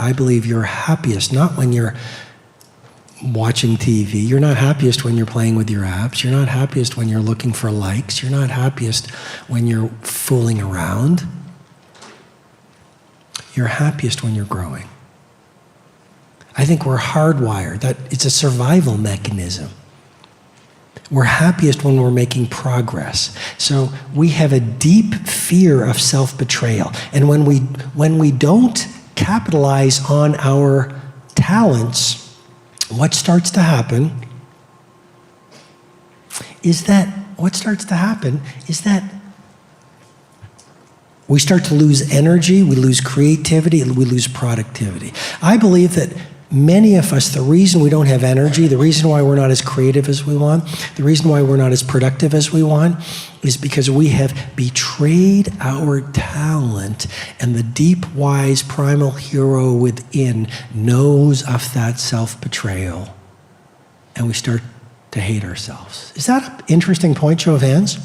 I believe you're happiest not when you're watching TV. You're not happiest when you're playing with your apps. You're not happiest when you're looking for likes. You're not happiest when you're fooling around. You're happiest when you're growing. I think we're hardwired. That it's a survival mechanism. We're happiest when we're making progress. So we have a deep fear of self-betrayal. And when we don't capitalize on our talents, what starts to happen is that we start to lose energy, we lose creativity, and we lose productivity. I believe that many of us, the reason we don't have energy, the reason why we're not as creative as we want, the reason why we're not as productive as we want, is because we have betrayed our talent, and the deep, wise, primal hero within knows of that self-betrayal, and we start to hate ourselves. Is that an interesting point, show of hands?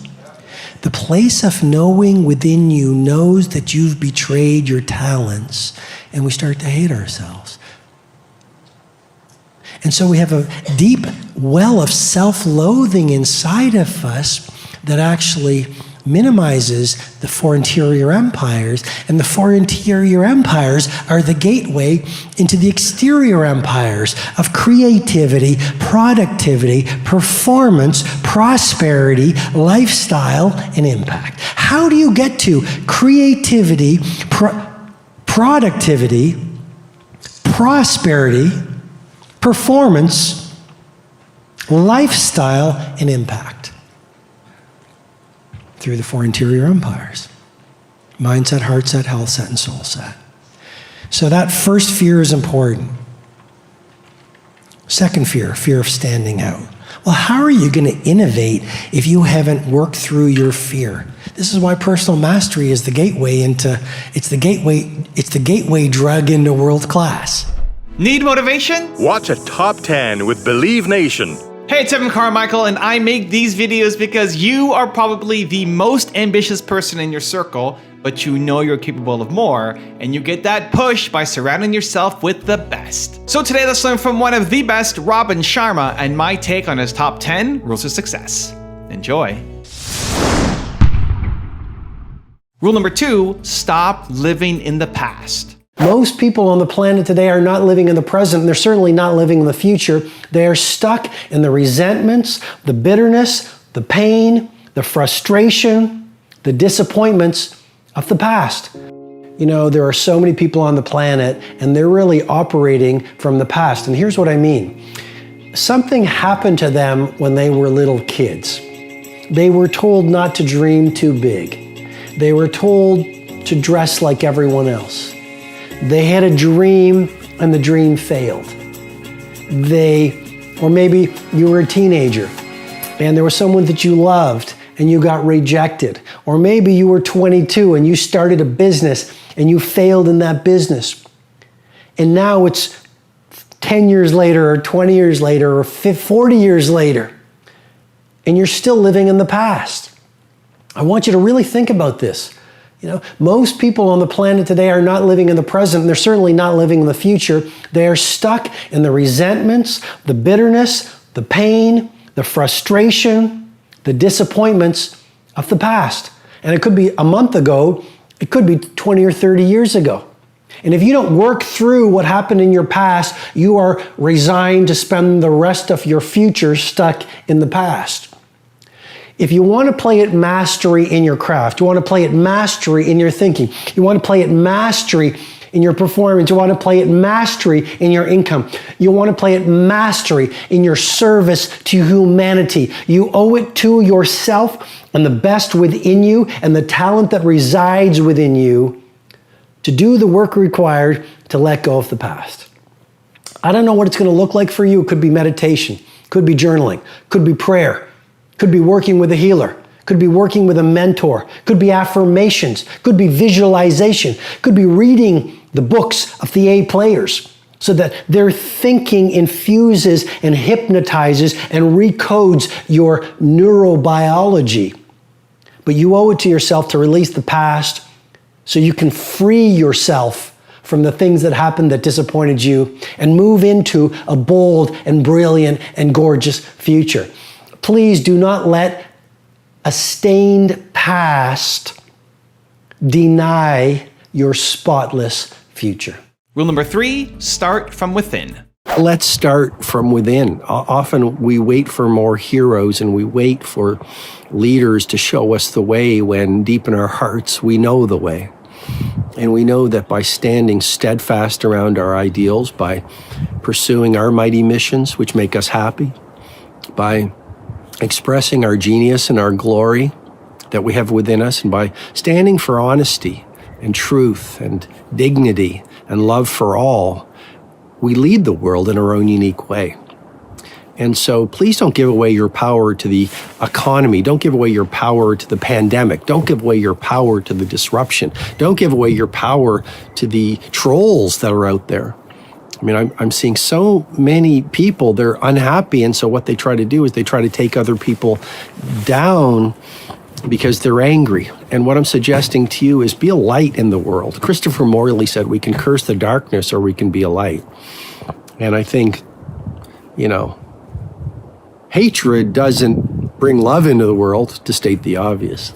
The place of knowing within you knows that you've betrayed your talents, and we start to hate ourselves. And so we have a deep well of self-loathing inside of us that actually minimizes the four interior empires, and the four interior empires are the gateway into the exterior empires of creativity, productivity, performance, prosperity, lifestyle, and impact. How do you get to creativity, productivity, prosperity, performance, lifestyle, and impact? Through the four interior empires: mindset, heart set, health set, and soul set. So that first fear is important. Second fear, fear of standing out. Well, how are you going to innovate if you haven't worked through your fear? This is why personal mastery is the gateway into, it's the gateway drug into world class. Need motivation? Watch a top 10 with Believe Nation. Hey, it's Carmichael, and I make these videos because you are probably the most ambitious person in your circle, but you know you're capable of more, and you get that push by surrounding yourself with the best. So today, let's learn from one of the best, Robbin Sharma, and my take on his top 10 rules of success. Enjoy. Rule number 2, stop living in the past. Most people on the planet today are not living in the present, and they're certainly not living in the future. They are stuck in the resentments, the bitterness, the pain, the frustration, the disappointments of the past. You know, there are so many people on the planet, and they're really operating from the past. And here's what I mean. Something happened to them when they were little kids. They were told not to dream too big. They were told to dress like everyone else. They had a dream and the dream failed. Or maybe you were a teenager and there was someone that you loved and you got rejected. Or maybe you were 22 and you started a business and you failed in that business. And now it's 10 years later or 20 years later or 40 years later and you're still living in the past. I want you to really think about this. You know, most people on the planet today are not living in the present, and they're certainly not living in the future. They are stuck in the resentments, the bitterness, the pain, the frustration, the disappointments of the past. And it could be a month ago, it could be 20 or 30 years ago. And if you don't work through what happened in your past, you are resigned to spend the rest of your future stuck in the past. If you want to play at mastery in your craft, you want to play at mastery in your thinking, you want to play at mastery in your performance, you want to play at mastery in your income, you want to play at mastery in your service to humanity, you owe it to yourself and the best within you and the talent that resides within you to do the work required to let go of the past. I don't know what it's going to look like for you. It could be meditation, could be journaling, could be prayer, could be working with a healer, could be working with a mentor, could be affirmations, could be visualization, could be reading the books of the A players so that their thinking infuses and hypnotizes and recodes your neurobiology. But you owe it to yourself to release the past so you can free yourself from the things that happened that disappointed you and move into a bold and brilliant and gorgeous future. Please do not let a stained past deny your spotless future. Rule number 3, start from within. Let's start from within. Often we wait for more heroes and we wait for leaders to show us the way when deep in our hearts we know the way. And we know that by standing steadfast around our ideals, by pursuing our mighty missions, which make us happy, by expressing our genius and our glory that we have within us, and by standing for honesty and truth and dignity and love for all, we lead the world in our own unique way. And so please don't give away your power to the economy. Don't give away your power to the pandemic. Don't give away your power to the disruption. Don't give away your power to the trolls that are out there. I mean, I'm seeing so many people, they're unhappy. And so what they try to do is they try to take other people down because they're angry. And what I'm suggesting to you is be a light in the world. Christopher Morley said we can curse the darkness or we can be a light. And I think, hatred doesn't bring love into the world, to state the obvious.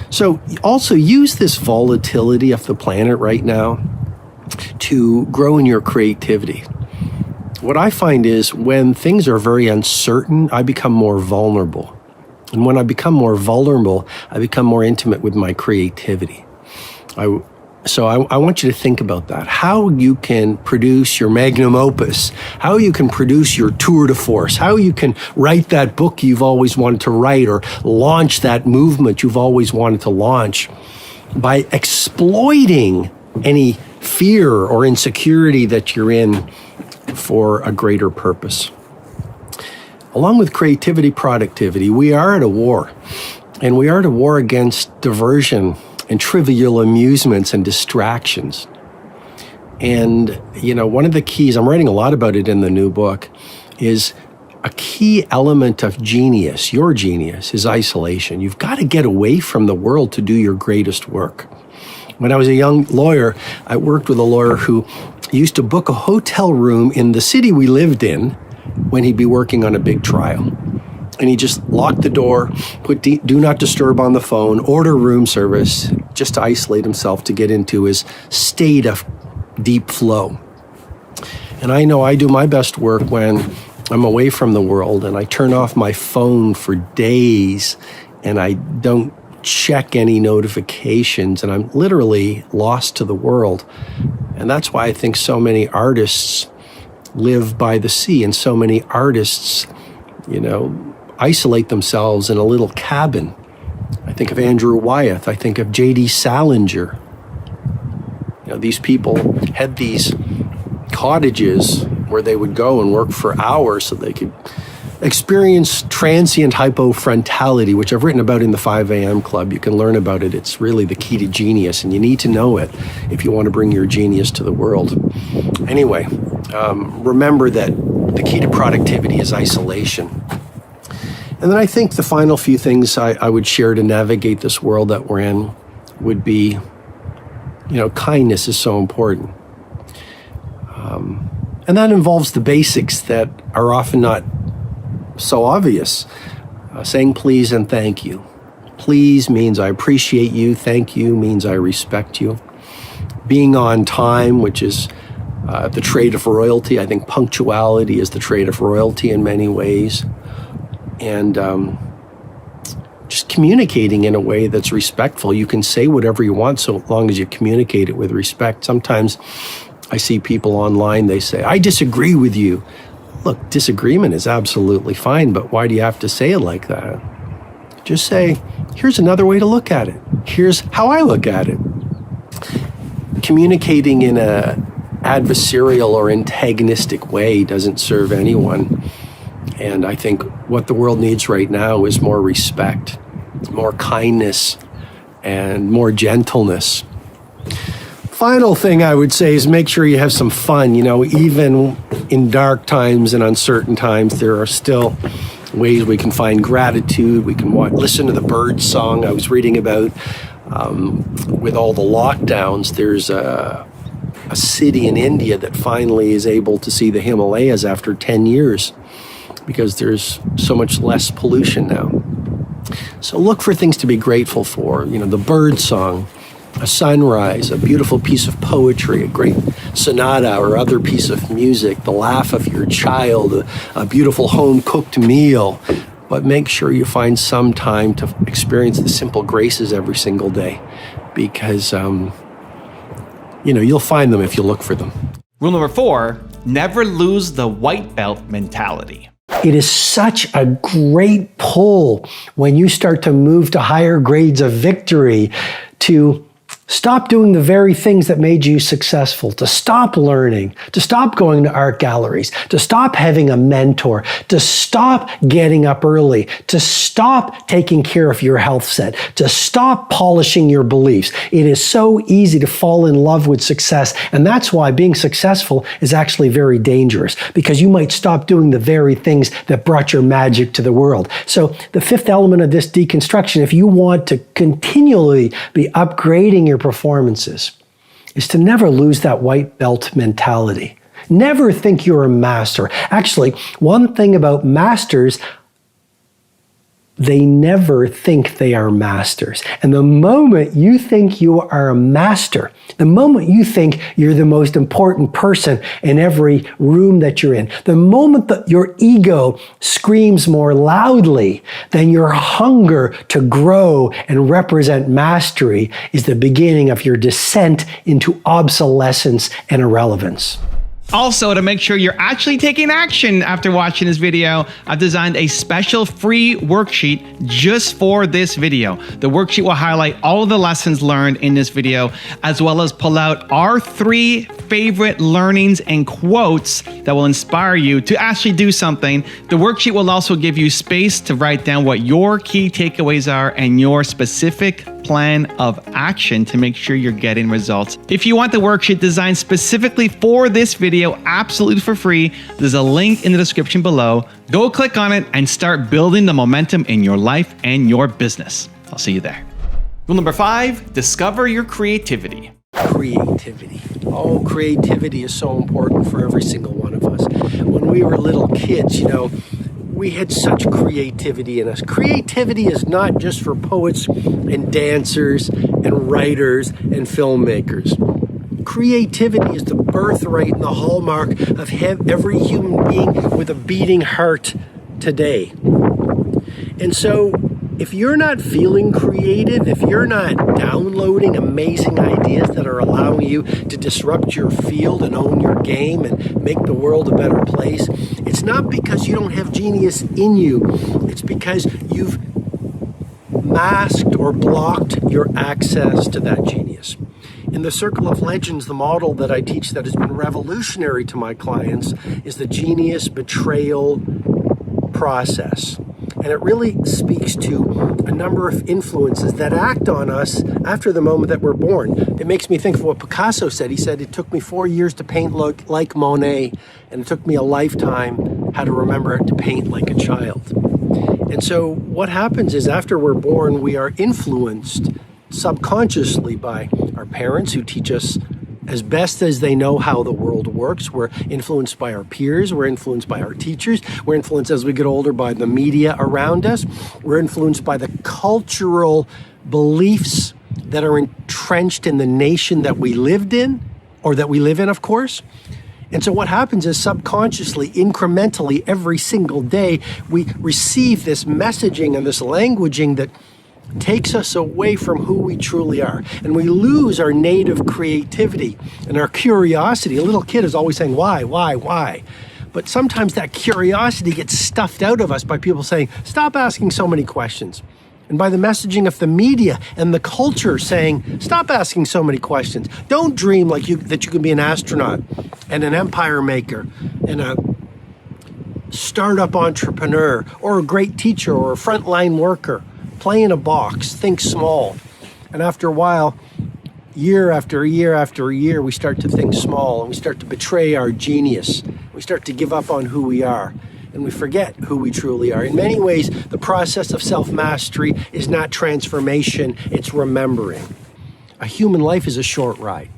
So also use this volatility of the planet right now to grow in your creativity. What I find is when things are very uncertain, I become more vulnerable. And when I become more vulnerable, I become more intimate with my creativity. So I want you to think about that. How you can produce your magnum opus, how you can produce your tour de force, how you can write that book you've always wanted to write or launch that movement you've always wanted to launch by exploiting any fear or insecurity that you're in for a greater purpose. Along with creativity, productivity, we are at a war. And we are at a war against diversion and trivial amusements and distractions. And, one of the keys, I'm writing a lot about it in the new book, is a key element of genius, your genius, is isolation. You've got to get away from the world to do your greatest work. When I was a young lawyer, I worked with a lawyer who used to book a hotel room in the city we lived in when he'd be working on a big trial. And he just locked the door, put do not disturb on the phone, order room service, just to isolate himself to get into his state of deep flow. And I know I do my best work when I'm away from the world and I turn off my phone for days and I don't check any notifications and I'm literally lost to the world. And that's why I think so many artists live by the sea and so many artists, isolate themselves in a little cabin. I think of Andrew Wyeth. I think of J.D. Salinger. These people had these cottages where they would go and work for hours so they could experience transient hypofrontality, which I've written about in the 5 a.m. Club. You can learn about it. It's really the key to genius, and you need to know it if you want to bring your genius to the world. Anyway, remember that the key to productivity is isolation. And then I think the final few things I would share to navigate this world that we're in would be, kindness is so important. And that involves the basics that are often not so obvious. Saying please and thank you. Please means I appreciate you. Thank you means I respect you. Being on time, which is the trait of royalty. I think punctuality is the trait of royalty in many ways. And just communicating in a way that's respectful. You can say whatever you want so long as you communicate it with respect. Sometimes I see people online, they say, I disagree with you. Look, disagreement is absolutely fine, but why do you have to say it like that? Just say, here's another way to look at it. Here's how I look at it. Communicating in a adversarial or antagonistic way doesn't serve anyone. And I think what the world needs right now is more respect, more kindness, and more gentleness. Final thing I would say is make sure you have some fun. Even in dark times and uncertain times, there are still ways we can find gratitude. We can listen to the bird song I was reading about. With all the lockdowns, there's a city in India that finally is able to see the Himalayas after 10 years because there's so much less pollution now. So look for things to be grateful for, the bird song, a sunrise, a beautiful piece of poetry, a great sonata or other piece of music, the laugh of your child, a beautiful home-cooked meal. But make sure you find some time to experience the simple graces every single day because, you'll find them if you look for them. Rule number 4, never lose the white belt mentality. It is such a great pull when you start to move to higher grades of victory to stop doing the very things that made you successful, to stop learning, to stop going to art galleries, to stop having a mentor, to stop getting up early, to stop taking care of your health set, to stop polishing your beliefs. It is so easy to fall in love with success, and that's why being successful is actually very dangerous, because you might stop doing the very things that brought your magic to the world. So the fifth element of this deconstruction, if you want to continually be upgrading your performances, is to never lose that white belt mentality. Never think you're a master. Actually, one thing about masters, they never think they are masters. And the moment you think you are a master, the moment you think you're the most important person in every room that you're in, the moment that your ego screams more loudly than your hunger to grow and represent mastery, is the beginning of your descent into obsolescence and irrelevance. Also, to make sure you're actually taking action after watching this video, I've designed a special free worksheet just for this video. The worksheet will highlight all of the lessons learned in this video, as well as pull out our 3 favorite learnings and quotes that will inspire you to actually do something. The worksheet will also give you space to write down what your key takeaways are and your specific plan of action to make sure you're getting results. If you want the worksheet designed specifically for this video, absolutely for free, there's a link in the description below. Go click on it and start building the momentum in your life and your business. I'll see you there. Rule number 5, discover your creativity. Creativity. Oh, creativity is so important for every single one of us. When we were little kids, we had such creativity in us. Creativity is not just for poets and dancers and writers and filmmakers. Creativity is the birthright and the hallmark of every human being with a beating heart today. And so, if you're not feeling creative, if you're not downloading amazing ideas that are allowing you to disrupt your field and own your game and make the world a better place, it's not because you don't have genius in you. It's because you've masked or blocked your access to that genius. In the Circle of Legends, the model that I teach that has been revolutionary to my clients is the genius betrayal process. And it really speaks to a number of influences that act on us after the moment that we're born. It makes me think of what Picasso said. He said, it took me 4 years to paint like Monet, and it took me a lifetime how to remember to paint like a child. And so what happens is after we're born, we are influenced subconsciously by our parents who teach us as best as they know how the world works. We're influenced by our peers. We're influenced by our teachers. We're influenced as we get older by the media around us. We're influenced by the cultural beliefs that are entrenched in the nation that we lived in, or that we live in, of course. And so what happens is subconsciously, incrementally, every single day, we receive this messaging and this languaging that takes us away from who we truly are. And we lose our native creativity and our curiosity. A little kid is always saying, why? But sometimes that curiosity gets stuffed out of us by people saying, stop asking so many questions. And by the messaging of the media and the culture saying, stop asking so many questions. Don't dream that you can be an astronaut and an empire maker and a startup entrepreneur or a great teacher or a frontline worker. Play in a box, think small. And after a while, year after year after year, we start to think small and we start to betray our genius. We start to give up on who we are and we forget who we truly are. In many ways, the process of self-mastery is not transformation, it's remembering. A human life is a short ride.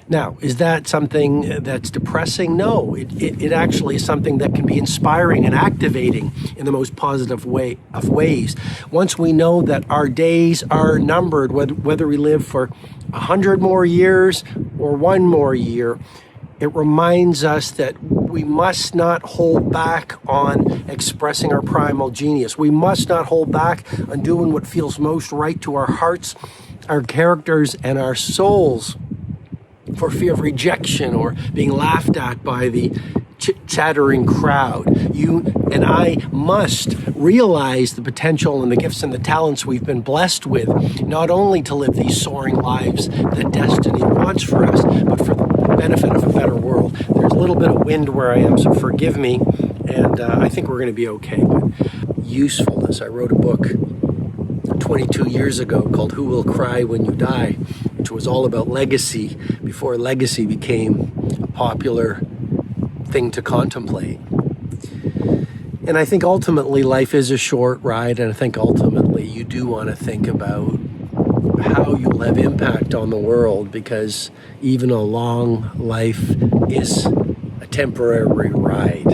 Now, is that something that's depressing? No, it actually is something that can be inspiring and activating in the most positive way of ways. Once we know that our days are numbered, whether we live for 100 more years or 1 more year, it reminds us that we must not hold back on expressing our primal genius. We must not hold back on doing what feels most right to our hearts, our characters, and our souls, for fear of rejection or being laughed at by the chattering crowd. You and I must realize the potential and the gifts and the talents we've been blessed with, not only to live these soaring lives that destiny wants for us, but for the benefit of a better world. There's a little bit of wind where I am, so forgive me, and I think we're going to be okay. But usefulness. I wrote a book 22 years ago called Who Will Cry When You Die, which was all about legacy before legacy became a popular thing to contemplate. And I think ultimately life is a short ride, and I think ultimately you do want to think about how you'll have impact on the world, because even a long life is a temporary ride.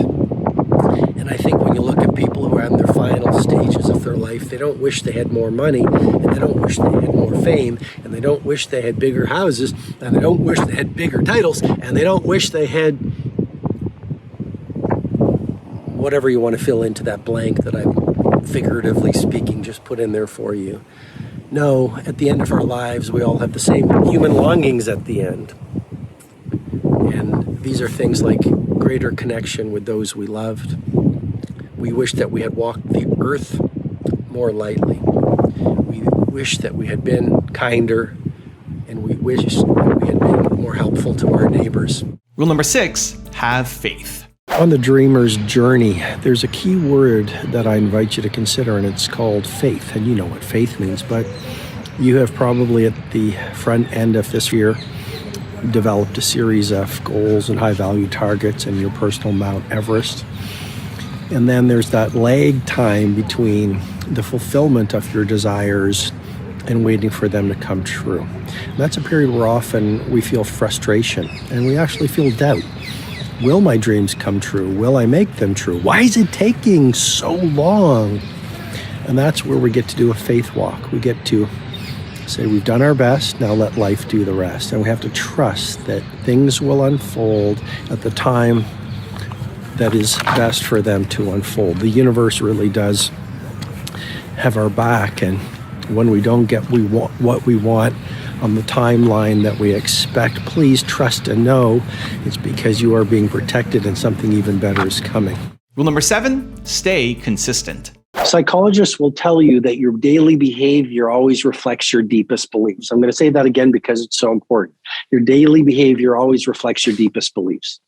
And I think when you look at people who are in their final stages of their life, they don't wish they had more money, and they don't wish they had more fame, and they don't wish they had bigger houses, and they don't wish they had bigger titles, and they don't wish they had whatever you want to fill into that blank that I'm figuratively speaking just put in there for you. No, at the end of our lives, we all have the same human longings at the end. And these are things like greater connection with those we loved. We wish that we had walked the earth more lightly. We wish that we had been kinder, and we wish that we had been more helpful to our neighbors. Rule number 6, have faith. On the dreamer's journey, there's a key word that I invite you to consider, and it's called faith. And you know what faith means, but you have probably at the front end of this year developed a series of goals and high-value targets and your personal Mount Everest. And then there's that lag time between the fulfillment of your desires and waiting for them to come true. And that's a period where often we feel frustration and we actually feel doubt. Will my dreams come true? Will I make them true? Why is it taking so long? And that's where we get to do a faith walk. We get to say we've done our best, now let life do the rest. And we have to trust that things will unfold at the time that is best for them to unfold. The universe really does have our back, and when we don't get what we want on the timeline that we expect, please trust and know it's because you are being protected and something even better is coming. Rule number 7, stay consistent. Psychologists will tell you that your daily behavior always reflects your deepest beliefs. I'm going to say that again because it's so important. Your daily behavior always reflects your deepest beliefs.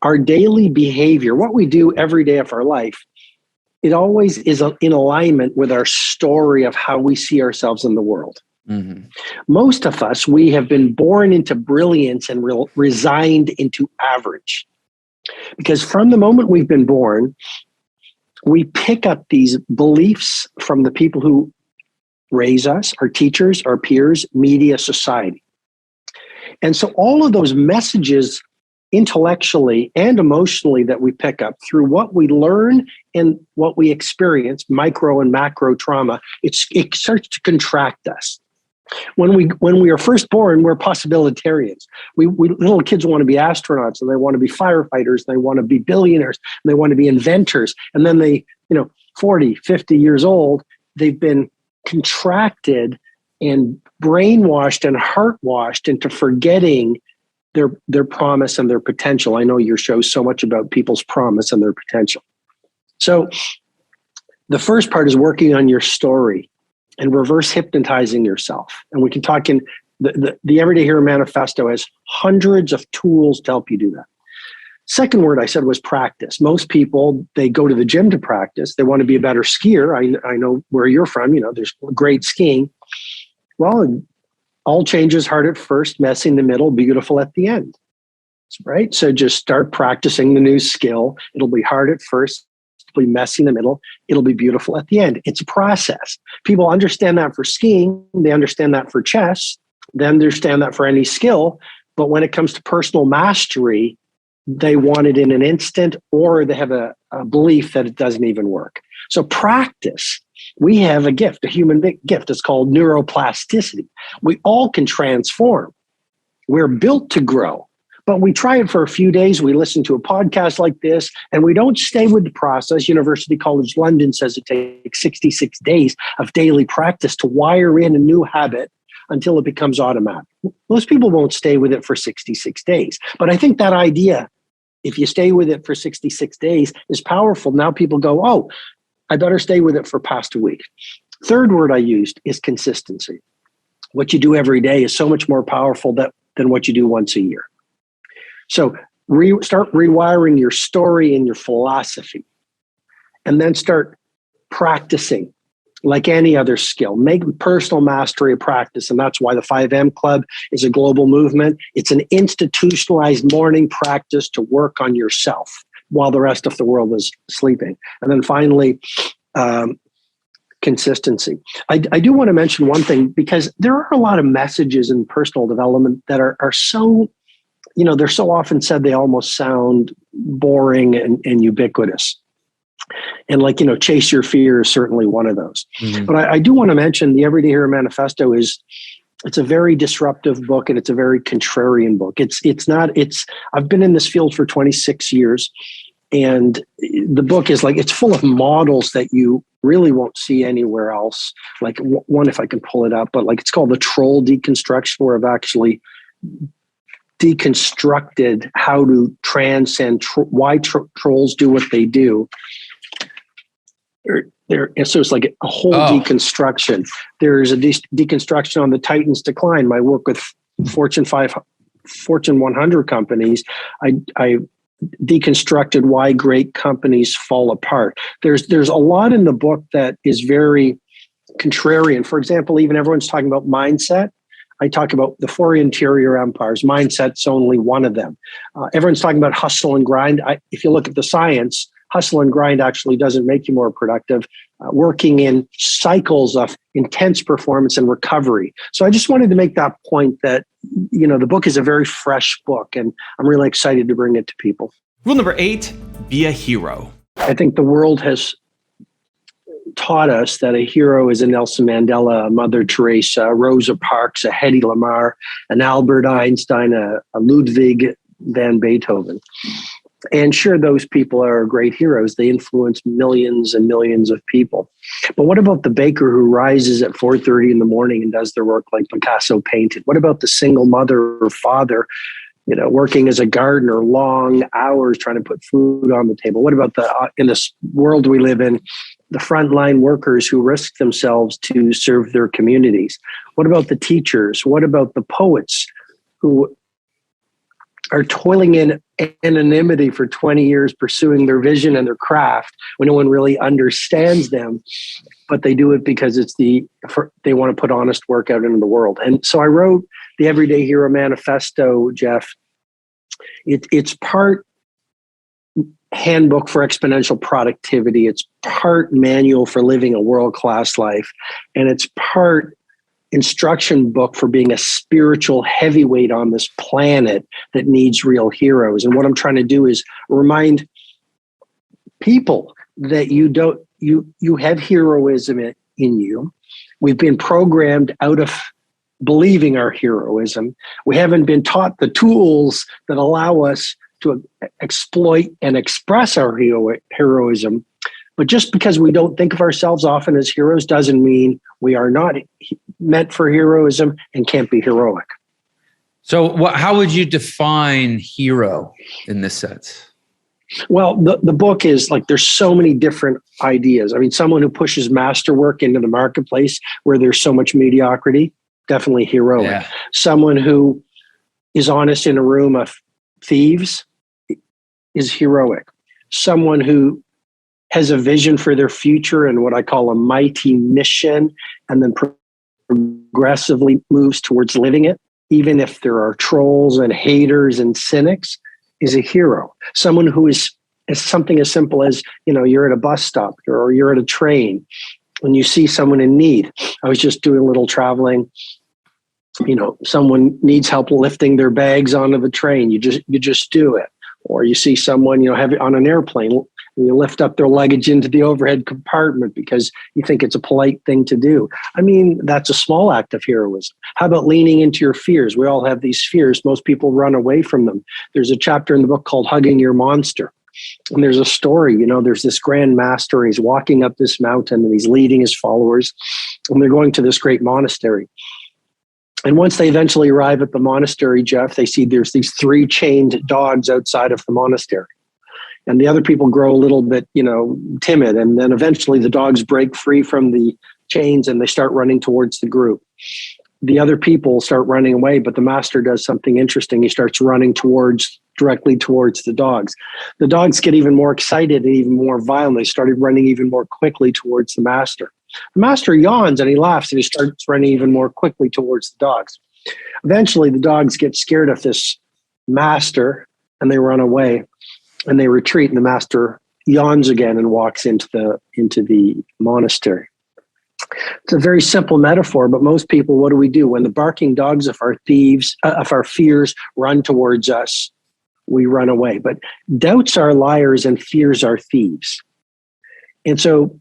Our daily behavior, what we do every day of our life, it always is in alignment with our story of how we see ourselves in the world. Mm-hmm. Most of us, we have been born into brilliance and resigned into average. Because from the moment we've been born, we pick up these beliefs from the people who raise us, our teachers, our peers, media, society. And so all of those messages intellectually and emotionally that we pick up through what we learn and what we experience, micro and macro trauma, it starts to contract us. When we are first born, we're possibilitarians. We little kids want to be astronauts, and they want to be firefighters, and they want to be billionaires, and they want to be inventors. And then they, 40, 50 years old, they've been contracted and brainwashed and heart-washed into forgetting their promise and their potential. I know your show's so much about people's promise and their potential. So the first part is working on your story and reverse hypnotizing yourself. And we can talk in the Everyday Hero Manifesto has hundreds of tools to help you do that. Second word I said was practice. Most people, they go to the gym to practice. They want to be a better skier. I know where you're from, there's great skiing. Well, all change is hard at first, messy in the middle, beautiful at the end, right? So just start practicing the new skill. It'll be hard at first, it'll be messy in the middle, it'll be beautiful at the end. It's a process. People understand that for skiing, they understand that for chess, they understand that for any skill, But when it comes to personal mastery, they want it in an instant, or they have a belief that it doesn't even work. So practice. We have a gift, a human gift. It's called neuroplasticity. We all can transform. We're built to grow, but we try it for a few days. We listen to a podcast like this, and we don't stay with the process. University College London says it takes 66 days of daily practice to wire in a new habit until it becomes automatic. Most people won't stay with it for 66 days. But I think that idea, if you stay with it for 66 days, is powerful. Now people go, oh, I better stay with it for past a week. Third word I used is consistency. What you do every day is so much more powerful than what you do once a year. So start rewiring your story and your philosophy, and then start practicing like any other skill. Make personal mastery a practice, and that's why the 5M Club is a global movement. It's an institutionalized morning practice to work on yourself while the rest of the world is sleeping. And then finally, consistency. I do want to mention one thing, because there are a lot of messages in personal development that are so, they're so often said they almost sound boring and ubiquitous. And chase your fear is certainly one of those. Mm-hmm. But I do want to mention the Everyday Hero Manifesto it's a very disruptive book, and it's a very contrarian book. I've been in this field for 26 years, and the book is it's full of models that you really won't see anywhere else. Like one, if I can pull it up, but it's called the troll deconstruction, where I've actually deconstructed how to transcend why trolls do what they do. So it's like a whole deconstruction. There's a deconstruction on the Titans decline. My work with Fortune 100 companies, I deconstructed why great companies fall apart. There's a lot in the book that is very contrarian. For example, even everyone's talking about mindset. I talk about the 4 interior empires. Mindset's only one of them. Everyone's talking about hustle and grind. If you look at the science, hustle and grind actually doesn't make you more productive. Working in cycles of intense performance and recovery. So I just wanted to make that point that, the book is a very fresh book, and I'm really excited to bring it to people. Rule number 8, be a hero. I think the world has taught us that a hero is a Nelson Mandela, a Mother Teresa, a Rosa Parks, a Hedy Lamarr, an Albert Einstein, a Ludwig van Beethoven. And sure, those people are great heroes. They influence millions and millions of people. But what about the baker who rises at 4:30 in the morning and does their work like Picasso painted? What about the single mother or father, working as a gardener, long hours trying to put food on the table? What about in this world we live in, the frontline workers who risk themselves to serve their communities? What about the teachers? What about the poets who are toiling in anonymity for 20 years, pursuing their vision and their craft when no one really understands them, but they do it because they want to put honest work out into the world. And so I wrote the Everyday Hero Manifesto, Jeff. It's part handbook for exponential productivity. It's part manual for living a world-class life. And it's part instruction book for being a spiritual heavyweight on this planet that needs real heroes. And what I'm trying to do is remind people that you have heroism in you. We've been programmed out of believing our heroism. We haven't been taught the tools that allow us to exploit and express our heroism. But just because we don't think of ourselves often as heroes doesn't mean we are not meant for heroism and can't be heroic. So how would you define hero in this sense? Well, the book is there's so many different ideas. I mean, someone who pushes masterwork into the marketplace where there's so much mediocrity, definitely heroic. Yeah. Someone who is honest in a room of thieves is heroic. Someone who has a vision for their future and what I call a mighty mission, and then progressively moves towards living it, even if there are trolls and haters and cynics, is a hero. Someone who is something as simple as, you're at a bus stop or you're at a train and you see someone in need. I was just doing a little traveling someone needs help lifting their bags onto the train. You just do it. Or you see someone, have on an airplane, and you lift up their luggage into the overhead compartment because you think it's a polite thing to do. I mean, that's a small act of heroism. How about leaning into your fears? We all have these fears. Most people run away from them. There's a chapter in the book called Hugging Your Monster. And there's a story, there's this grand master, and he's walking up this mountain and he's leading his followers, and they're going to this great monastery. And once they eventually arrive at the monastery, Jeff, they see there's these 3 chained dogs outside of the monastery. And the other people grow a little bit, timid. And then eventually the dogs break free from the chains and they start running towards the group. The other people start running away, but the master does something interesting. He starts running directly towards the dogs. The dogs get even more excited and even more violent. They started running even more quickly towards the master. The master yawns and he laughs and he starts running even more quickly towards the dogs. Eventually, the dogs get scared of this master and they run away and they retreat. And the master yawns again and walks into the monastery. It's a very simple metaphor, but most people, what do? When the barking dogs of our fears run towards us, we run away. But doubts are liars and fears are thieves. And so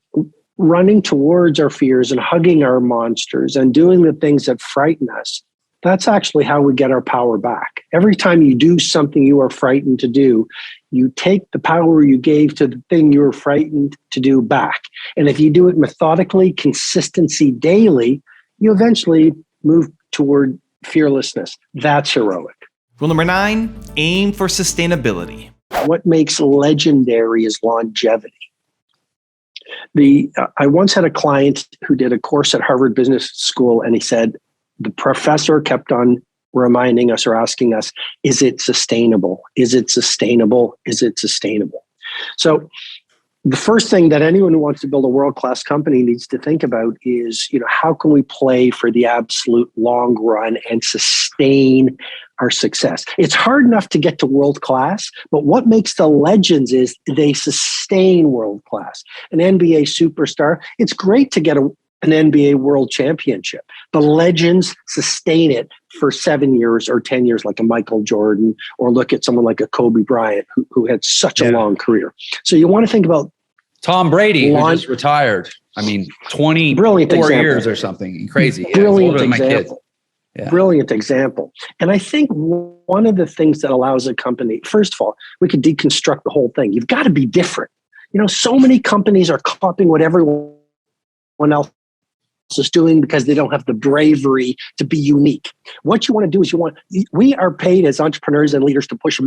running towards our fears and hugging our monsters and doing the things that frighten us, that's actually how we get our power back. Every time you do something you are frightened to do, you take the power you gave to the thing you were frightened to do back. And if you do it methodically, consistency daily, you eventually move toward fearlessness. That's heroic. Rule number 9, aim for sustainability. What makes legendary is longevity. I once had a client who did a course at Harvard Business School, and he said, the professor kept on reminding us or asking us, is it sustainable? Is it sustainable? Is it sustainable? So the first thing that anyone who wants to build a world-class company needs to think about is, how can we play for the absolute long run and sustain our success? It's hard enough to get to world-class, but what makes the legends is they sustain world-class. An NBA superstar, it's great to get an NBA world championship. The legends sustain it for 7 years or 10 years, like a Michael Jordan, or look at someone like a Kobe Bryant, who had such a long career. So you want to think about Tom Brady, who just retired. 24 years or something. Crazy. Brilliant example. Yeah. Brilliant example. And I think one of the things that allows a company, first of all, we could deconstruct the whole thing. You've got to be different. So many companies are copying what everyone else is doing because they don't have the bravery to be unique. What you want to do is we are paid as entrepreneurs and leaders to push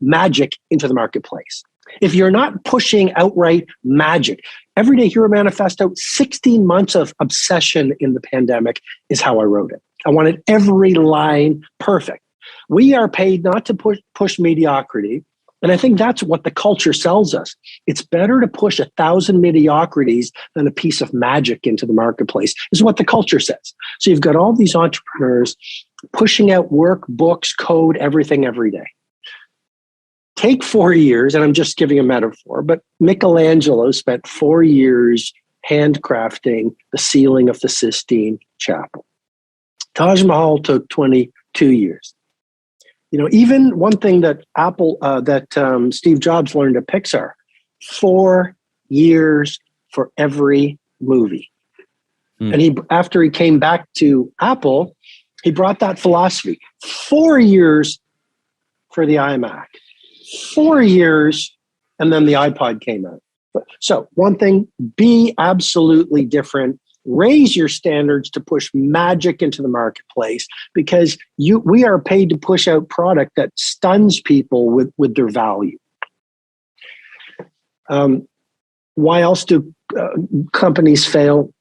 magic into the marketplace. If you're not pushing outright magic, Everyday Hero Manifesto, 16 months of obsession in the pandemic is how I wrote it. I wanted every line perfect. We are paid not to push mediocrity. And I think that's what the culture sells us. It's better to push 1,000 mediocrities than a piece of magic into the marketplace, is what the culture says. So you've got all these entrepreneurs pushing out work, books, code, everything every day. Take 4 years, and I'm just giving a metaphor, but Michelangelo spent 4 years handcrafting the ceiling of the Sistine Chapel. Taj Mahal took 22 years. Even one thing that Steve Jobs learned at Pixar, 4 years for every movie. And after he came back to Apple, he brought that philosophy. 4 years for the iMac, 4 years, and then the iPod came out. So one thing, be absolutely different. Raise your standards to push magic into the marketplace, because we are paid to push out product that stuns people with their value. Why else do companies fail?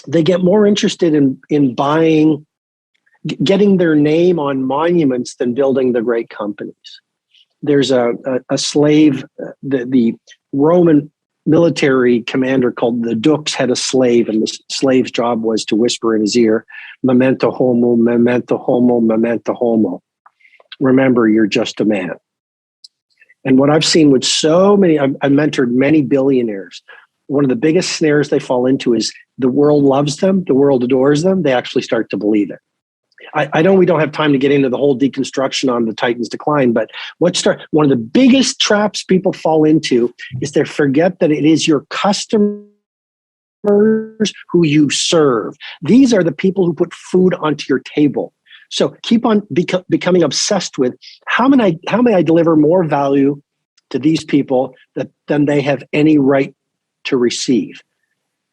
They get more interested in getting their name on monuments than building the great companies. There's a slave, the Roman military commander called the Dux had a slave, and the slave's job was to whisper in his ear, memento homo, memento homo, memento homo. Remember, you're just a man. And what I've seen with so many, I've mentored many billionaires. One of the biggest snares they fall into is the world loves them, the world adores them, they actually start to believe it. I know we don't have time to get into the whole deconstruction on the Titans decline, but one of the biggest traps people fall into is they forget that it is your customers who you serve. These are the people who put food onto your table. So keep on becoming obsessed with how may I deliver more value to these people than they have any right to receive.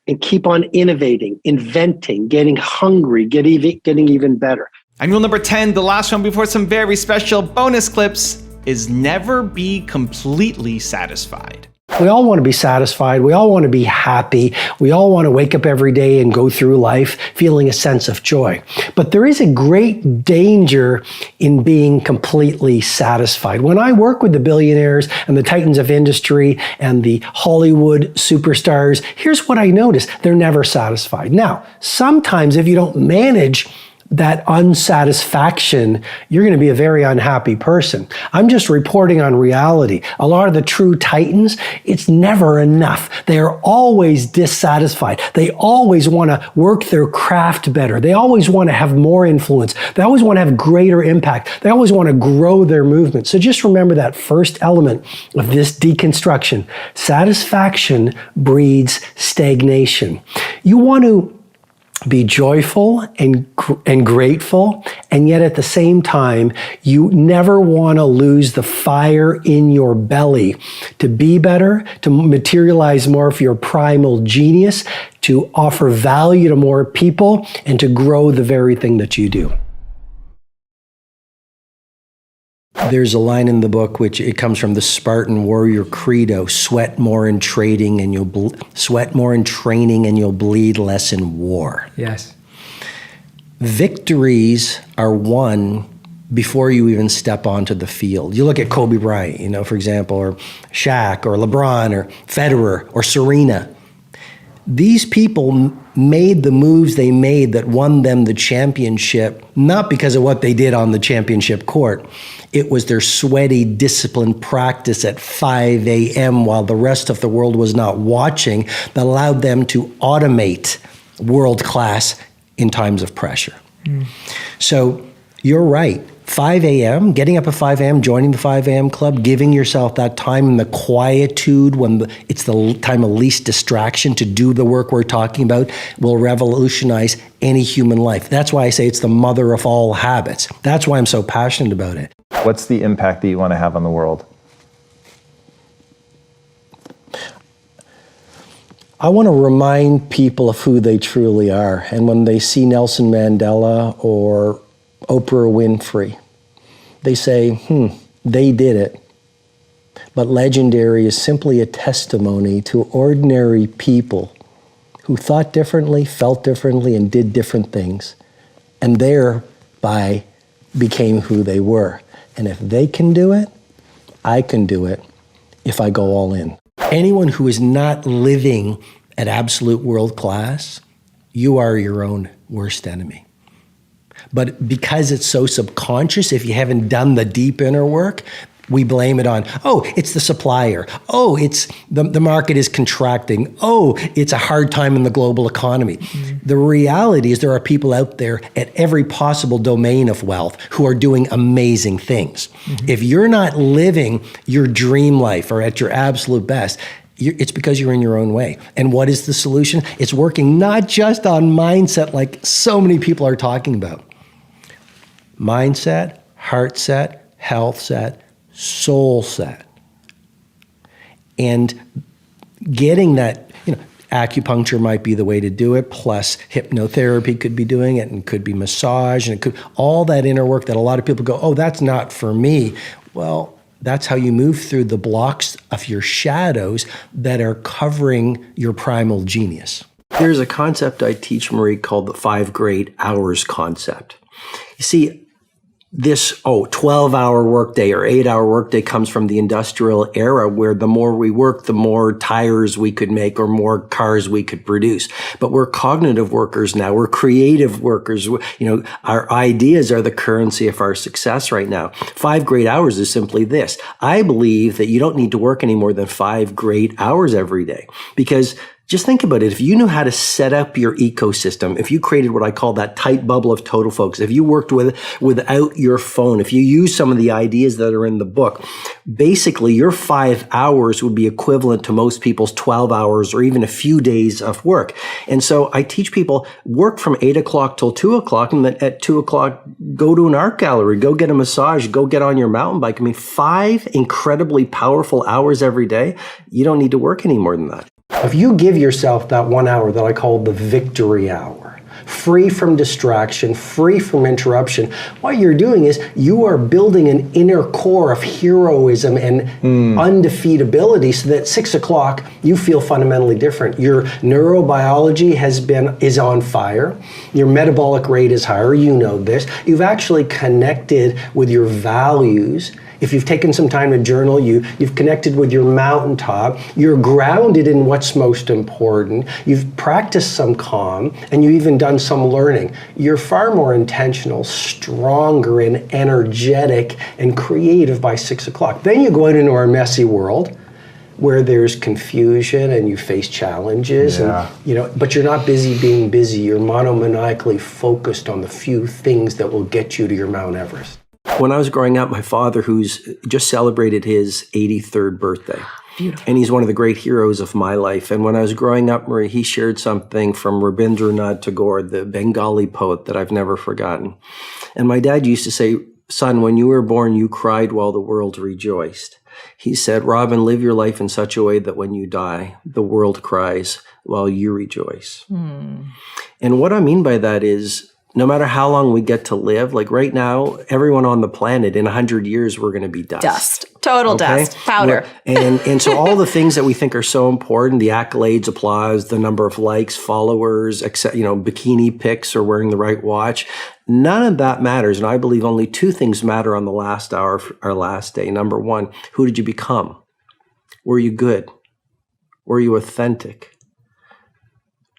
And keep on innovating, inventing, getting hungry, getting even better. And rule number 10, the last one before some very special bonus clips, is never be completely satisfied. We all want to be satisfied. We all want to be happy. We all want to wake up every day and go through life feeling a sense of joy. But there is a great danger in being completely satisfied. When I work with the billionaires and the titans of industry and the Hollywood superstars, here's what I notice. They're never satisfied. Now, sometimes if you don't manage that unsatisfaction, you're going to be a very unhappy person. I'm just reporting on reality. A lot of the true titans, it's never enough. They are always dissatisfied. They always want to work their craft better. They always want to have more influence. They always want to have greater impact. They always want to grow their movement. So just remember that first element of this deconstruction. Satisfaction breeds stagnation. You want to be joyful and grateful, and yet at the same time, you never want to lose the fire in your belly to be better, to materialize more of your primal genius, to offer value to more people, and to grow the very thing that you do. There's a line in the book which it comes from the Spartan warrior credo: sweat more in training and you'll bleed less in war. Yes. Victories are won before you even step onto the field. You look at Kobe Bryant, for example, or Shaq or LeBron or Federer or Serena. These people made the moves they made that won them the championship, not because of what they did on the championship court. It was their sweaty, disciplined practice at 5 a.m. while the rest of the world was not watching that allowed them to automate world class in times of pressure. So you're right. 5 a.m., getting up at 5 a.m., joining the 5 a.m. club, giving yourself that time in the quietude when it's the time of least distraction to do the work we're talking about will revolutionize any human life. That's why I say it's the mother of all habits. That's why I'm so passionate about it. What's the impact that you want to have on the world? I want to remind people of who they truly are. And when they see Nelson Mandela or Oprah Winfrey, they say, they did it. But legendary is simply a testimony to ordinary people who thought differently, felt differently, and did different things, and thereby became who they were. And if they can do it, I can do it if I go all in. Anyone who is not living at absolute world class, you are your own worst enemy. But because it's so subconscious, if you haven't done the deep inner work, we blame it on, it's the supplier. It's the market is contracting. It's a hard time in the global economy. The reality is there are people out there at every possible domain of wealth who are doing amazing things. If you're not living your dream life or at your absolute best, it's because you're in your own way. And what is the solution? It's working not just on mindset like so many people are talking about. Mindset, heart set, health set, soul set. And getting that, acupuncture might be the way to do it, plus hypnotherapy could be doing it, and could be massage, and it could, all that inner work that a lot of people go, that's not for me. Well, that's how you move through the blocks of your shadows that are covering your primal genius. There's a concept I teach, Marie, called the 5 great hours concept. You see, this 12-hour workday or 8-hour workday comes from the industrial era, where the more we work, the more tires we could make or more cars we could produce. But we're cognitive workers now. We're creative workers. Our ideas are the currency of our success right now. 5 great hours is simply this. I believe that you don't need to work any more than 5 great hours every day, because Just think about it. If you knew how to set up your ecosystem, if you created what I call that tight bubble of total focus, if you worked without your phone, if you use some of the ideas that are in the book, basically your 5 hours would be equivalent to most people's 12 hours or even a few days of work. And so I teach people work from 8 o'clock till 2 o'clock, and then at 2 o'clock, go to an art gallery, go get a massage, go get on your mountain bike. I mean, 5 incredibly powerful hours every day. You don't need to work any more than that. If you give yourself that 1 hour that I call the victory hour, free from distraction, free from interruption, what you're doing is you are building an inner core of heroism and undefeatability so that 6 o'clock you feel fundamentally different. Your neurobiology is on fire. Your metabolic rate is higher. You know this. You've actually connected with your values. If you've taken some time to journal, you've connected with your mountaintop, you're grounded in what's most important, you've practiced some calm, and you've even done some learning. You're far more intentional, stronger, and energetic and creative by 6 o'clock. Then you go out into our messy world where there's confusion and you face challenges, and but you're not busy being busy. You're monomaniacally focused on the few things that will get you to your Mount Everest. When I was growing up, my father, who's just celebrated his 83rd birthday, beautiful, and he's one of the great heroes of my life. And when I was growing up, Marie, he shared something from Rabindranath Tagore, the Bengali poet, that I've never forgotten. And my dad used to say, son, when you were born, you cried while the world rejoiced. He said, Robbin, live your life in such a way that when you die, the world cries while you rejoice. And what I mean by that is, no matter how long we get to live, like right now, everyone on the planet, in 100 years, we're going to be dust. Dust. Total dust. Powder. And so all the things that we think are so important, the accolades, applause, the number of likes, followers, bikini pics or wearing the right watch, none of that matters. And I believe only 2 things matter on the last hour of our last day. Number 1, who did you become? Were you good? Were you authentic?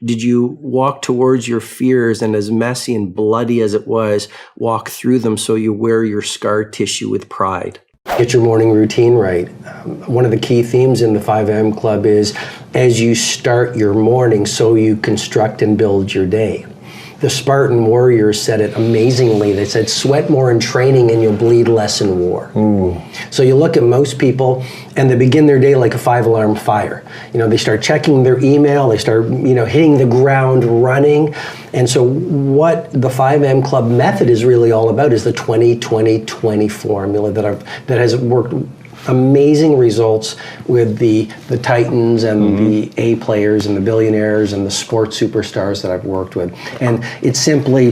Did you walk towards your fears, and as messy and bloody as it was, walk through them so you wear your scar tissue with pride? Get your morning routine right. One of the key themes in the 5 a.m. Club is, as you start your morning, so you construct and build your day. The Spartan warriors said it amazingly. They said, sweat more in training and you'll bleed less in war. So you look at most people and they begin their day like a 5-alarm fire. They start checking their email, they start, hitting the ground running. And so what the 5 a.m. Club method is really all about is the 20-20-20 formula that has worked amazing results with the Titans and the A players and the billionaires and the sports superstars that I've worked with. And it's simply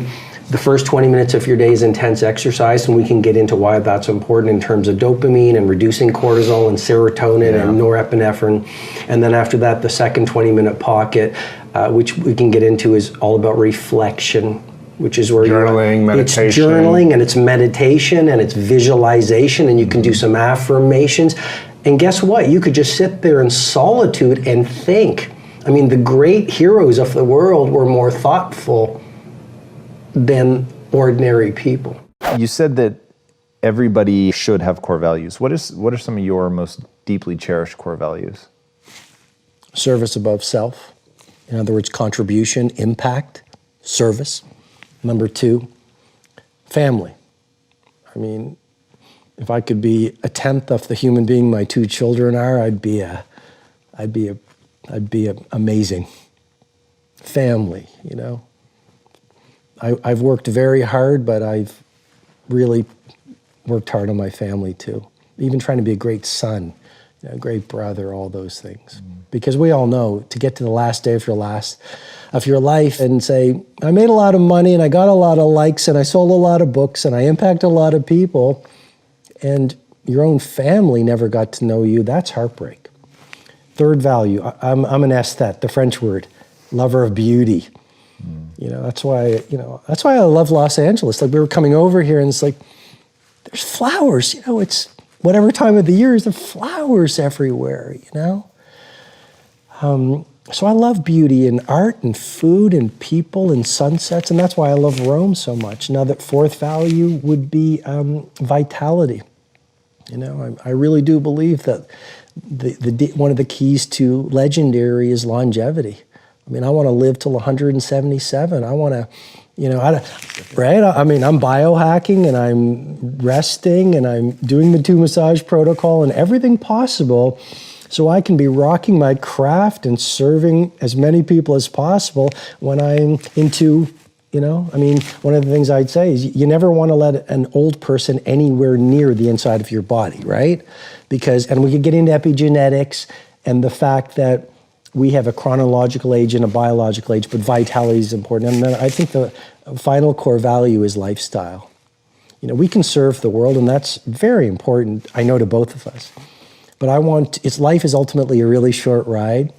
the first 20 minutes of your day is intense exercise, and we can get into why that's important in terms of dopamine and reducing cortisol and serotonin and norepinephrine. And then after that, the second 20-minute pocket, which we can get into, is all about reflection, which is where journaling, meditation. It's journaling and it's meditation and it's visualization, and you can do some affirmations. And guess what? You could just sit there in solitude and think. I mean, the great heroes of the world were more thoughtful than ordinary people. You said that everybody should have core values. What are some of your most deeply cherished core values? Service above self. In other words, contribution, impact, service. Number 2, family. I mean, if I could be 1/10 of the human being my 2 children are, I'd be amazing. Family, I've worked very hard, but I've really worked hard on my family too. Even trying to be a great son, a great brother, all those things. Because we all know, to get to the last day of your life and say, I made a lot of money and I got a lot of likes and I sold a lot of books and I impacted a lot of people, and your own family never got to know you, that's heartbreak. 3rd value, I'm an aesthete, the French word, lover of beauty. That's why I love Los Angeles. Like, we were coming over here and it's like, there's flowers, it's whatever time of the year, there's flowers everywhere, So I love beauty in art and food and people and sunsets, and that's why I love Rome so much. Now, that 4th value would be vitality. You know, I really do believe that one of the keys to legendary is longevity. I mean, I want to live till 177. I want to, you know, right? I mean, I'm biohacking and I'm resting and I'm doing the 2 massage protocol and everything possible so I can be rocking my craft and serving as many people as possible when I'm into, you know, I mean, one of the things I'd say is you never want to let an old person anywhere near the inside of your body, right? Because, and we could get into epigenetics and the fact that we have a chronological age and a biological age, but vitality is important. And then I think the final core value is lifestyle. You know, we can serve the world, and that's very important, I know, to both of us. But life is ultimately a really short ride.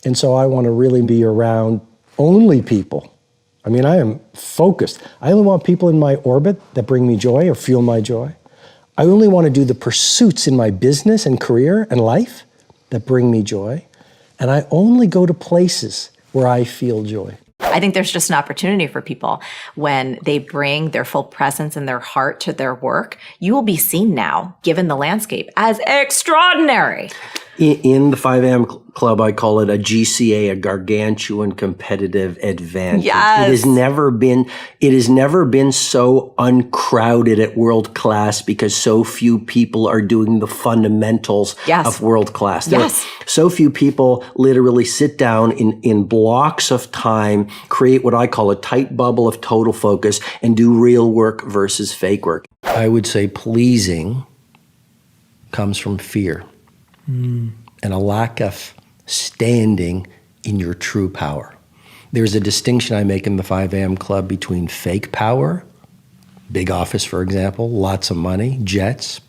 And so I want to really be around only people. I mean, I am focused. I only want people in my orbit that bring me joy or fuel my joy. I only want to do the pursuits in my business and career and life that bring me joy. And I only go to places where I feel joy. I think there's just an opportunity for people when they bring their full presence and their heart to their work. You will be seen now, given the landscape, as extraordinary. In the 5 a.m. Club, I call it a GCA, a gargantuan competitive advantage. Yes. It has never been so uncrowded at world class because so few people are doing the fundamentals of world class. Yes. So few people literally sit down in blocks of time, create what I call a tight bubble of total focus, and do real work versus fake work. I would say pleasing comes from fear. And a lack of standing in your true power. There's a distinction I make in the 5 a.m. Club between fake power, big office, for example, lots of money, jets,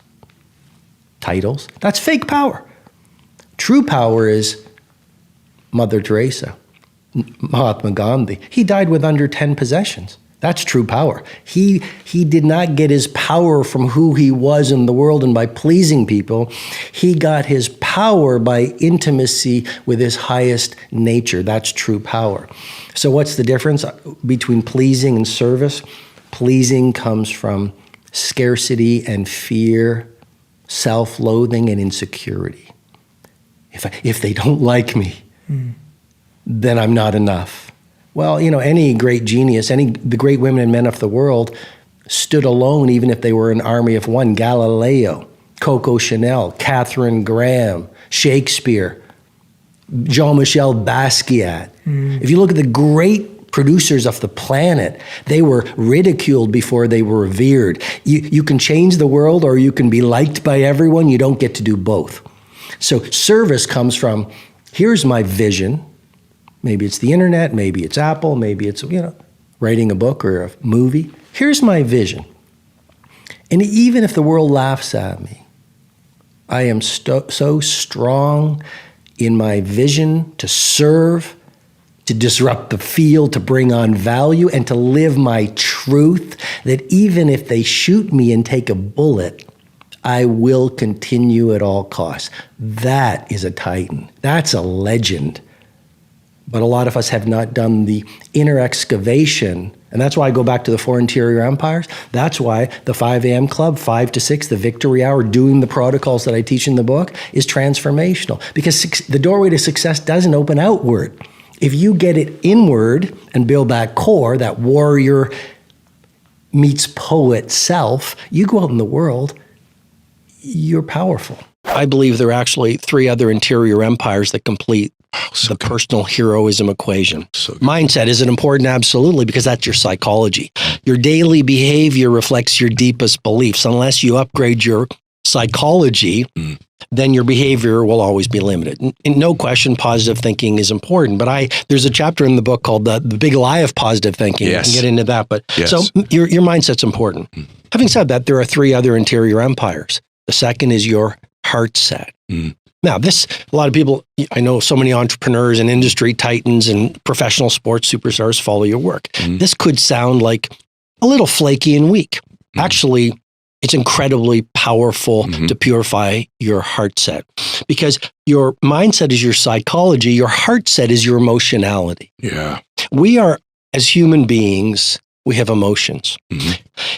titles. That's fake power. True power is Mother Teresa, Mahatma Gandhi. He died with under 10 possessions. That's true power. He did not get his power from who he was in the world and by pleasing people. He got his power by intimacy with his highest nature. That's true power. So what's the difference between pleasing and service? Pleasing comes from scarcity and fear, self-loathing and insecurity. If they don't like me, then I'm not enough. Well, you know, any great genius, the great women and men of the world stood alone even if they were an army of one. Galileo, Coco Chanel, Catherine Graham, Shakespeare, Jean-Michel Basquiat. If you look at the great producers of the planet, they were ridiculed before they were revered. You can change the world or you can be liked by everyone. You don't get to do both. So service comes from, here's my vision. Maybe it's the internet, maybe it's Apple, maybe it's, you know, writing a book or a movie. Here's my vision. And even if the world laughs at me, I am so strong in my vision to serve, to disrupt the field, to bring on value, and to live my truth, that even if they shoot me and take a bullet, I will continue at all costs. That is a titan. That's a legend. But a lot of us have not done the inner excavation. And that's why I go back to the 4 interior empires. That's why the 5 a.m. Club, 5 to 6, the victory hour, doing the protocols that I teach in the book is transformational. Because the doorway to success doesn't open outward. If you get it inward and build that core, that warrior meets poet self, you go out in the world, you're powerful. I believe there are actually 3 other interior empires that complete the personal heroism equation. Mindset, is it important? Absolutely, because that's your psychology. Your daily behavior reflects your deepest beliefs. Unless you upgrade your psychology, then your behavior will always be limited. And no question, positive thinking is important. But there's a chapter in the book called the Big Lie of Positive Thinking. Yes. I can get into that. But Yes. so your mindset's important. Having said that, there are 3 other interior empires. The second is your heart set. Now, a lot of people, I know so many entrepreneurs and industry titans and professional sports superstars follow your work. This could sound like a little flaky and weak. Actually, it's incredibly powerful to purify your heart set, because your mindset is your psychology. Your heart set is your emotionality. Yeah. We are, as human beings, we have emotions.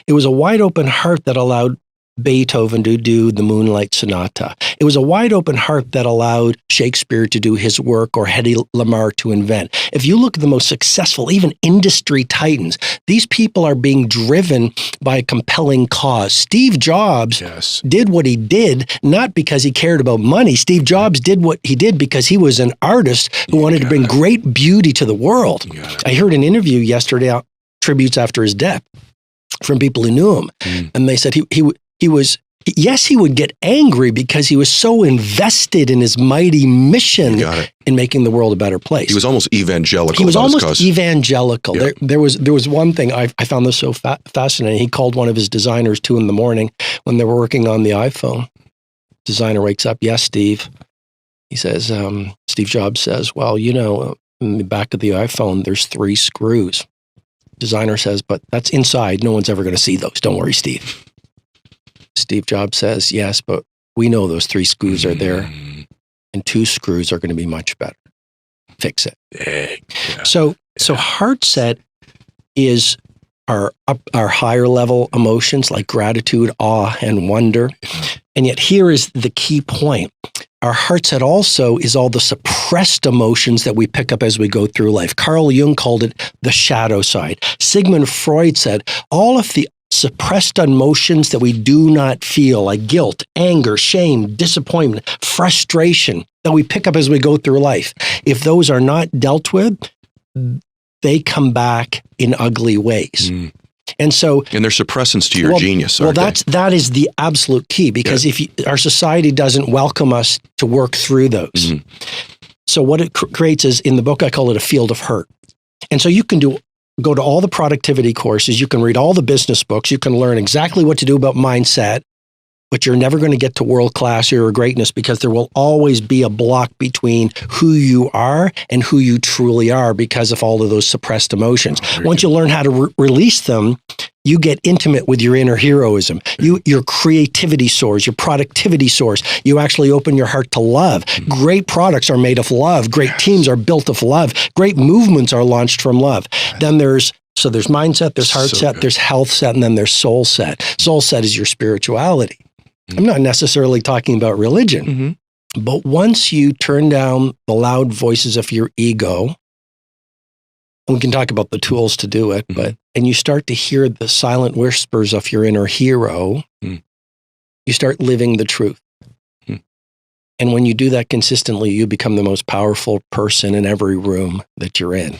It was a wide open heart that allowed Beethoven to do the Moonlight Sonata. It was a wide open heart that allowed Shakespeare to do his work or Hedy Lamarr to invent. If you look at the most successful, even industry titans, these people are being driven by a compelling cause. Steve Jobs did what he did, not because he cared about money. Steve Jobs did what he did because he was an artist who wanted to bring great beauty to the world. I heard an interview yesterday, tributes after his death, from people who knew him. And they said he was, yes, he would get angry because he was so invested in his mighty mission in making the world a better place. He was almost evangelical. He was almost evangelical. Yeah. There was one thing, I found this so fascinating. He called one of his designers 2 a.m. when they were working on the iPhone. Designer wakes up, yes, Steve. He says, Steve Jobs says, well, you know, in the back of the iPhone, there's 3 screws. Designer says, but that's inside. No one's ever going to see those. Don't worry, Steve. Steve Jobs says, yes, but we know those 3 screws are there and 2 screws are going to be much better. Fix it. Yeah. So heart set is our higher level emotions like gratitude, awe, and wonder. And yet here is the key point. Our heart set also is all the suppressed emotions that we pick up as we go through life. Carl Jung called it the shadow side. Sigmund Freud said all of the suppressed emotions that we do not feel, like guilt, anger, shame, disappointment, frustration, that we pick up as we go through life. If those are not dealt with, they come back in ugly ways. And they're suppressants to your genius. That is the absolute key, because if our society doesn't welcome us to work through those. So what it creates is, in the book, I call it a field of hurt. And so you can go to all the productivity courses, you can read all the business books, you can learn exactly what to do about mindset, but you're never going to get to world class or greatness, because there will always be a block between who you are and who you truly are because of all of those suppressed emotions. Once you learn how to release them, you get intimate with your inner heroism. Your creativity soars, your productivity soars. You actually open your heart to love. Great products are made of love. Great teams are built of love. Great movements are launched from love. Then there's mindset, there's heart set, there's health set, and then there's soul set. Soul set is your spirituality. I'm not necessarily talking about religion, but once you turn down the loud voices of your ego, and we can talk about the tools to do it, and you start to hear the silent whispers of your inner hero, you start living the truth. And when you do that consistently, you become the most powerful person in every room that you're in.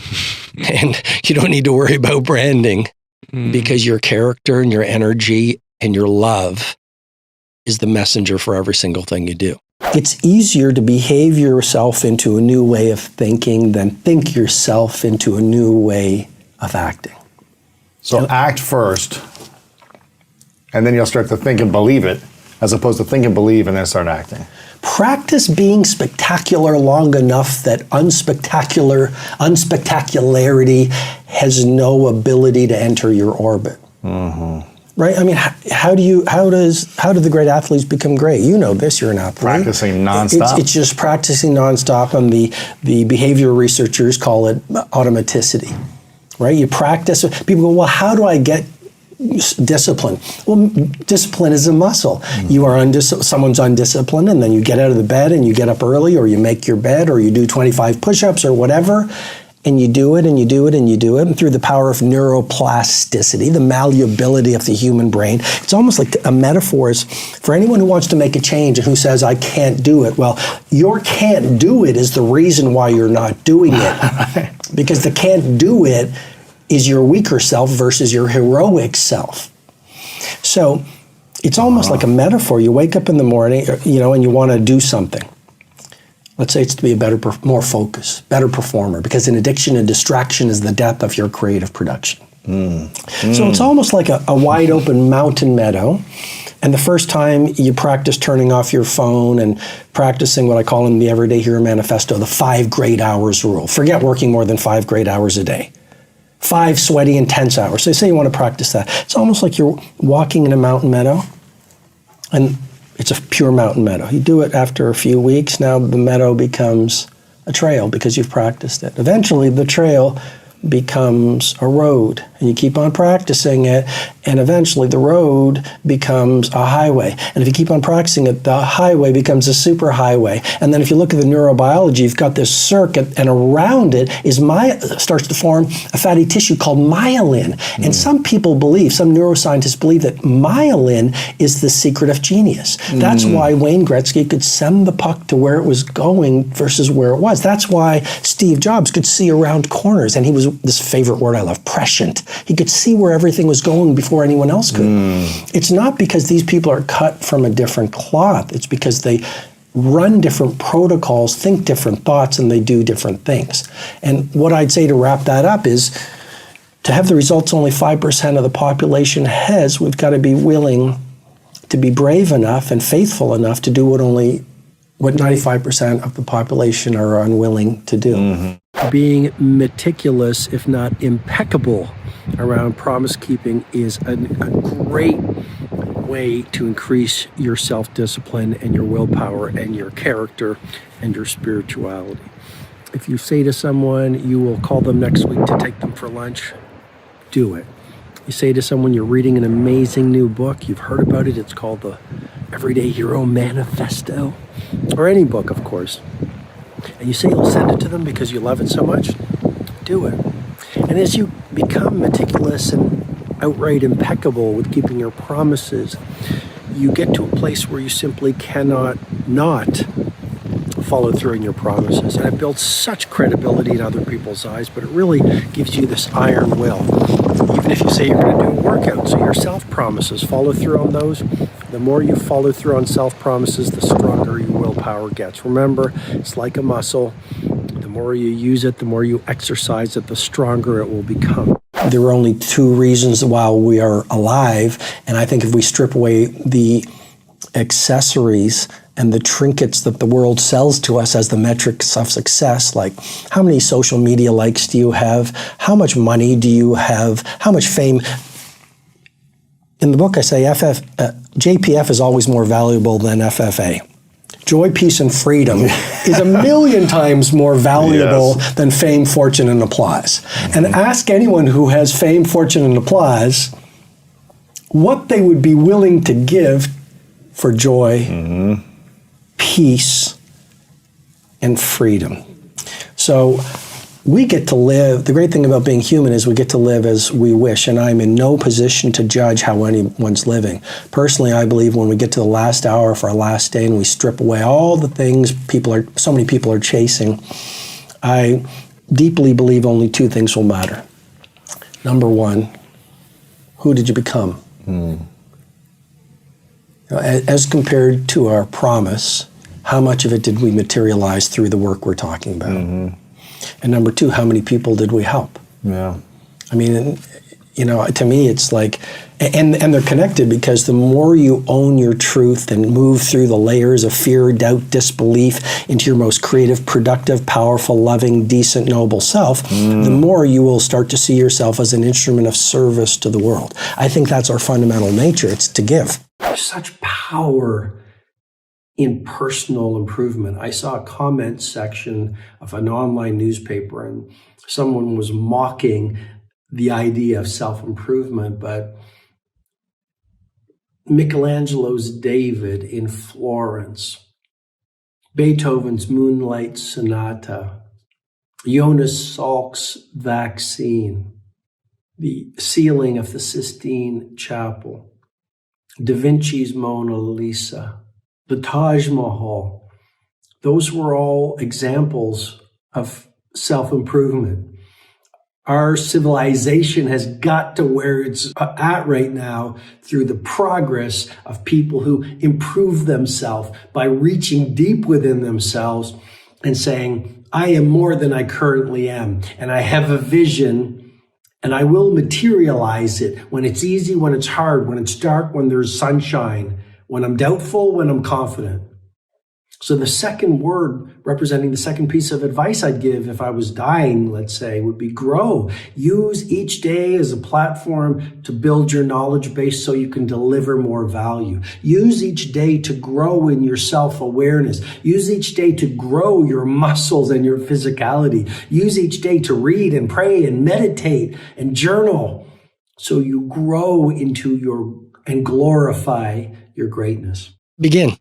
And you don't need to worry about branding, because your character and your energy and your love is the messenger for every single thing you do. It's easier to behave yourself into a new way of thinking than think yourself into a new way of acting. So act first, and then you'll start to think and believe it, as opposed to think and believe and then start acting. Practice being spectacular long enough that unspectacularity has no ability to enter your orbit. Right? I mean, how do the great athletes become great? You know this, you're an athlete. Practicing nonstop. It's just practicing nonstop, and the behavioral researchers call it automaticity, right? You practice, people go, well, how do I get discipline? Well, discipline is a muscle. You are someone's undisciplined, and then you get out of the bed and you get up early, or you make your bed, or you do 25 push-ups or whatever. And you do it, and you do it, and you do it. And through the power of neuroplasticity, the malleability of the human brain, it's almost like a metaphor is for anyone who wants to make a change and who says, I can't do it. Well, your can't do it is the reason why you're not doing it. Because the can't do it is your weaker self versus your heroic self. So it's almost like a metaphor. You wake up in the morning, and you want to do something. Let's say it's to be a more focused, better performer, because an addiction and distraction is the death of your creative production. So it's almost like a wide open mountain meadow. And the first time you practice turning off your phone and practicing what I call in the Everyday Hero Manifesto, the 5 great hours rule. Forget working more than 5 great hours a day. 5 sweaty, intense hours. So say you want to practice that. It's almost like you're walking in a mountain meadow, and it's a pure mountain meadow. You do it after a few weeks, now the meadow becomes a trail because you've practiced it. Eventually the trail becomes a road, and you keep on practicing it, and eventually the road becomes a highway. And if you keep on practicing it, the highway becomes a super highway. And then if you look at the neurobiology, you've got this circuit, and around it starts to form a fatty tissue called myelin. And some people believe, some neuroscientists believe, that myelin is the secret of genius. That's why Wayne Gretzky could send the puck to where it was going versus where it was. That's why Steve Jobs could see around corners, and he was, this favorite word I love, prescient. He could see where everything was going before anyone else could. It's not because these people are cut from a different cloth. It's because they run different protocols, think different thoughts, and they do different things. And what I'd say to wrap that up is, to have the results only 5% of the population has, we've got to be willing to be brave enough and faithful enough to do what 95% of the population are unwilling to do. Being meticulous, if not impeccable, around promise keeping is a great way to increase your self-discipline and your willpower and your character and your spirituality. If you say to someone you will call them next week to take them for lunch, do it. You say to someone you're reading an amazing new book, you've heard about it, it's called the Everyday Hero Manifesto, or any book, of course. And you say you'll send it to them because you love it so much, do it. And as you become meticulous and outright impeccable with keeping your promises, you get to a place where you simply cannot not follow through on your promises. And it builds such credibility in other people's eyes, but it really gives you this iron will. Even if you say you're going to do a workout, so your self-promises, follow through on those. The more you follow through on self-promises, the stronger your willpower gets. Remember, it's like a muscle. The more you use it, the more you exercise it, the stronger it will become. There are only two reasons why we are alive, and I think if we strip away the accessories and the trinkets that the world sells to us as the metrics of success, like how many social media likes do you have, how much money do you have, how much fame. In the book I say JPF is always more valuable than FFA. Joy, peace, and freedom is 1,000,000 times more valuable than fame, fortune, and applause. And ask anyone who has fame, fortune, and applause what they would be willing to give for joy, peace, and freedom. So we get to live, the great thing about being human is we get to live as we wish, and I'm in no position to judge how anyone's living. Personally, I believe when we get to the last hour of our last day and we strip away all the things so many people are chasing, I deeply believe only two things will matter. Number one, who did you become? As compared to our promise, how much of it did we materialize through the work we're talking about? And number two, how many people did we help? I mean, to me, it's like, and they're connected, because the more you own your truth and move through the layers of fear, doubt, disbelief into your most creative, productive, powerful, loving, decent, noble self, the more you will start to see yourself as an instrument of service to the world. I think that's our fundamental nature. It's to give. There's such power in personal improvement. I saw a comment section of an online newspaper, and someone was mocking the idea of self-improvement, but Michelangelo's David in Florence, Beethoven's Moonlight Sonata, Jonas Salk's Vaccine, the ceiling of the Sistine Chapel, Da Vinci's Mona Lisa, the Taj Mahal, those were all examples of self-improvement. Our civilization has got to where it's at right now through the progress of people who improve themselves by reaching deep within themselves and saying, I am more than I currently am, and I have a vision, and I will materialize it when it's easy, when it's hard, when it's dark, when there's sunshine, when I'm doubtful, when I'm confident. So the second word representing the second piece of advice I'd give if I was dying, let's say, would be grow. Use each day as a platform to build your knowledge base so you can deliver more value. Use each day to grow in your self-awareness. Use each day to grow your muscles and your physicality. Use each day to read and pray and meditate and journal so you grow into and glorify your greatness. Begin.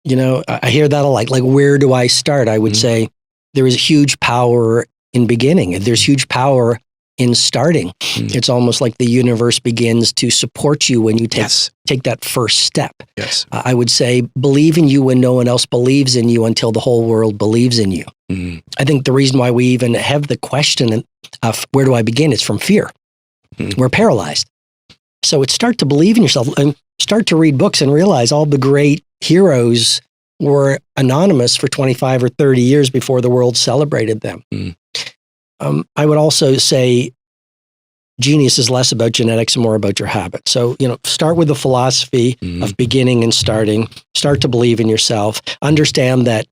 You know, I hear that a lot. Like, where do I start? I would say there is huge power in beginning. There's huge power in starting. It's almost like the universe begins to support you when you take that first step. Yes. I would say believe in you when no one else believes in you until the whole world believes in you. I think the reason why we even have the question of where do I begin is from fear. We're paralyzed. So it's start to believe in yourself and start to read books and realize all the great heroes were anonymous for 25 or 30 years before the world celebrated them. I would also say genius is less about genetics and more about your habits. So, you know, start with the philosophy of beginning and starting. Start to believe in yourself. Understand that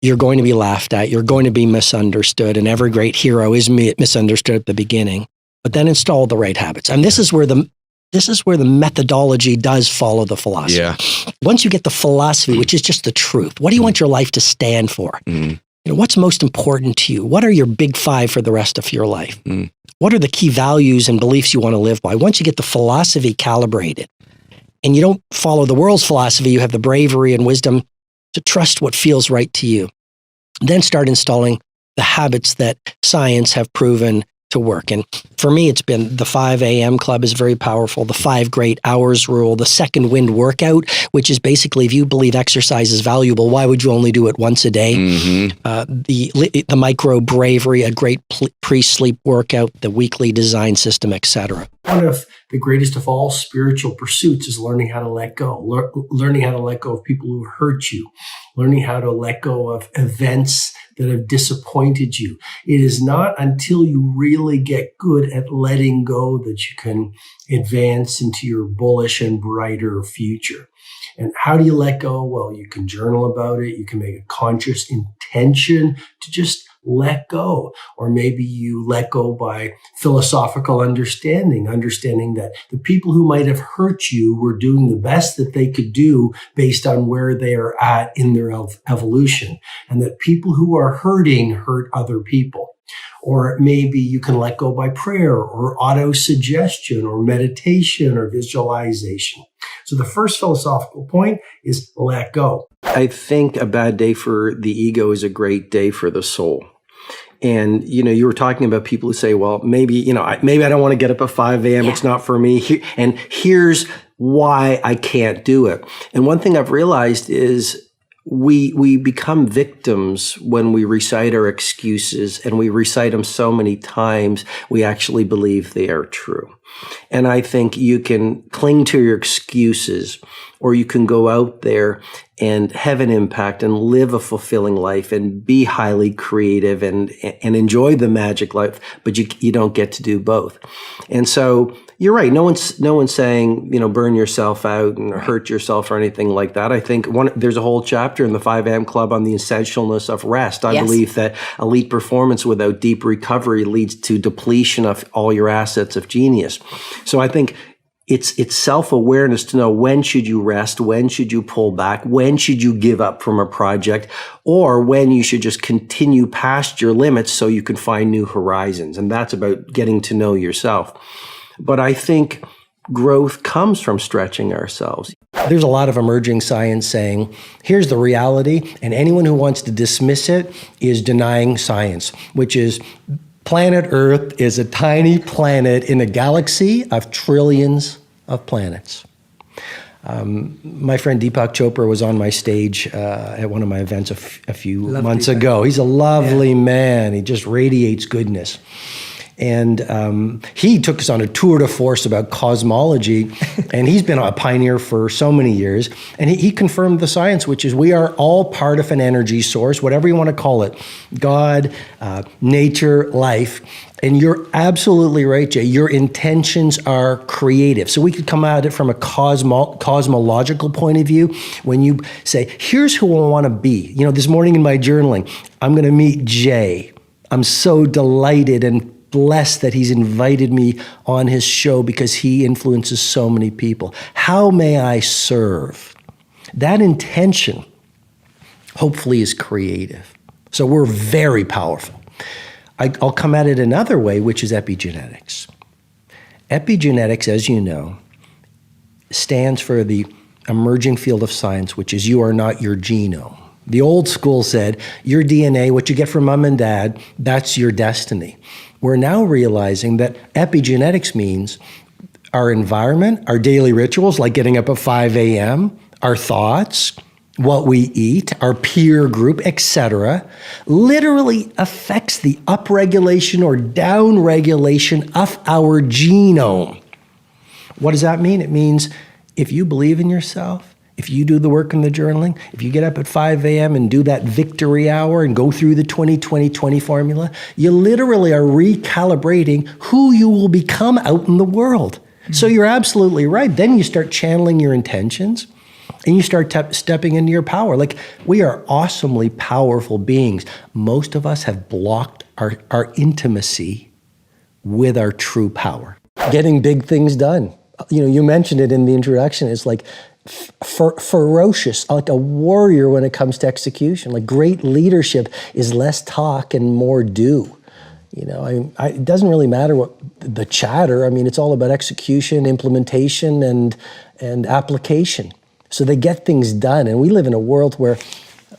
you're going to be laughed at. You're going to be misunderstood. And every great hero is misunderstood at the beginning. But then install the right habits. And this is where the methodology does follow the philosophy. Yeah. Once you get the philosophy, which is just the truth, what do you want your life to stand for? You know, what's most important to you? What are your big five for the rest of your life? What are the key values and beliefs you want to live by? Once you get the philosophy calibrated and you don't follow the world's philosophy, you have the bravery and wisdom to trust what feels right to you. Then start installing the habits that science have proven to work. And for me, it's been the 5 a.m. club is very powerful, the 5 great hours rule, the second wind workout, which is basically if you believe exercise is valuable, why would you only do it once a day? The micro bravery, a great pre-sleep workout, the weekly design system, etc. One of the greatest of all spiritual pursuits is learning how to let go, learning how to let go of people who hurt you, learning how to let go of events that have disappointed you. It is not until you really get good at letting go that you can advance into your bullish and brighter future. And how do you let go? Well, you can journal about it. You can make a conscious intention to just let go. Or maybe you let go by philosophical understanding that the people who might have hurt you were doing the best that they could do based on where they are at in their evolution. And that people who are hurting hurt other people. Or maybe you can let go by prayer or auto-suggestion or meditation or visualization. So the first philosophical point is let go. I think a bad day for the ego is a great day for the soul. And, you know, you were talking about people who say, well, maybe I don't want to get up at 5 a.m. It's not for me. And here's why I can't do it. And one thing I've realized is we become victims when we recite our excuses, and we recite them so many times, we actually believe they are true. And I think you can cling to your excuses, or you can go out there and have an impact and live a fulfilling life and be highly creative and enjoy the magic life, but you don't get to do both. And so you're right. No one's saying, burn yourself out and hurt yourself or anything like that. I think there's a whole chapter in the 5 a.m. Club on the essentialness of rest. I believe that elite performance without deep recovery leads to depletion of all your assets of genius. So I think it's self-awareness to know when should you rest, when should you pull back, when should you give up from a project, or when you should just continue past your limits so you can find new horizons. And that's about getting to know yourself. But I think growth comes from stretching ourselves. There's a lot of emerging science saying, here's the reality, and anyone who wants to dismiss it is denying science, which is planet Earth is a tiny planet in a galaxy of trillions of planets. My friend Deepak Chopra was on my stage at one of my events a few months ago. He's a lovely man. He just radiates goodness. And he took us on a tour de force about cosmology, and he's been a pioneer for so many years. And he confirmed the science, which is we are all part of an energy source, whatever you want to call it, God, nature, life. And you're absolutely right, Jay. Your intentions are creative. So we could come at it from a cosmological point of view. When you say, here's who I want to be. You know, this morning in my journaling, I'm going to meet Jay. I'm so delighted and blessed that he's invited me on his show because he influences so many people. How may I serve? That intention, hopefully, is creative. So we're very powerful. I'll come at it another way, which is epigenetics. Epigenetics, as you know, stands for the emerging field of science, which is you are not your genome. The old school said, your DNA, what you get from mom and dad, that's your destiny. We're now realizing that epigenetics means our environment, our daily rituals, like getting up at 5 a.m., our thoughts, what we eat, our peer group, etc., literally affects the upregulation or downregulation of our genome. What does that mean? It means if you believe in yourself, if you do the work in the journaling, if you get up at 5 a.m. and do that victory hour and go through the 20-20-20 formula, you literally are recalibrating who you will become out in the world. So you're absolutely right. Then you start channeling your intentions and you start stepping into your power. Like, we are awesomely powerful beings. Most of us have blocked our intimacy with our true power. Getting big things done. You know, you mentioned it in the introduction. It's like ferocious, like a warrior when it comes to execution. Like, great leadership is less talk and more do. You know, it doesn't really matter what the chatter. I mean, it's all about execution, implementation, and application. So they get things done. And we live in a world where,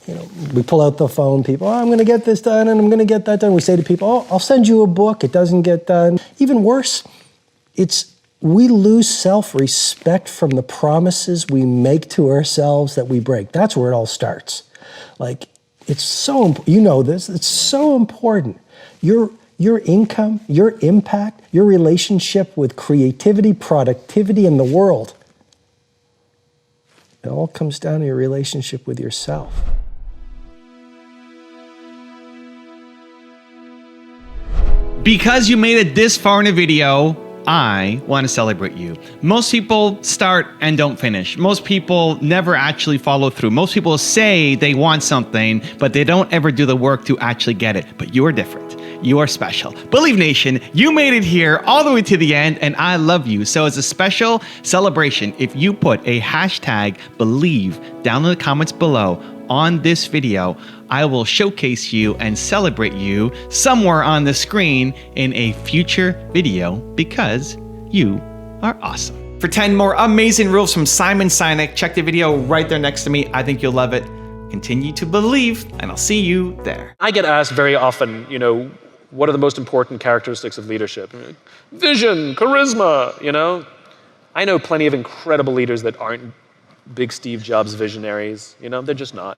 you know, we pull out the phone, people, I'm going to get this done and I'm going to get that done. We say to people, oh, I'll send you a book. It doesn't get done. Even worse, we lose self-respect from the promises we make to ourselves that we break. That's where it all starts. Like, it's so, you know this, it's so important. Your income, your impact, your relationship with creativity, productivity, and the world, it all comes down to your relationship with yourself. Because you made it this far in a video, I want to celebrate you. Most people start and don't finish. Most people never actually follow through. Most people say they want something, but they don't ever do the work to actually get it. But you are different. You are special. Believe Nation, you made it here all the way to the end, and I love you. So as a special celebration, if you put a hashtag believe down in the comments below on this video, I will showcase you and celebrate you somewhere on the screen in a future video because you are awesome. For 10 more amazing rules from Simon Sinek, check the video right there next to me. I think you'll love it. Continue to believe, and I'll see you there. I get asked very often, you know, what are the most important characteristics of leadership? Vision, charisma, you know? I know plenty of incredible leaders that aren't big Steve Jobs visionaries, you know? They're just not.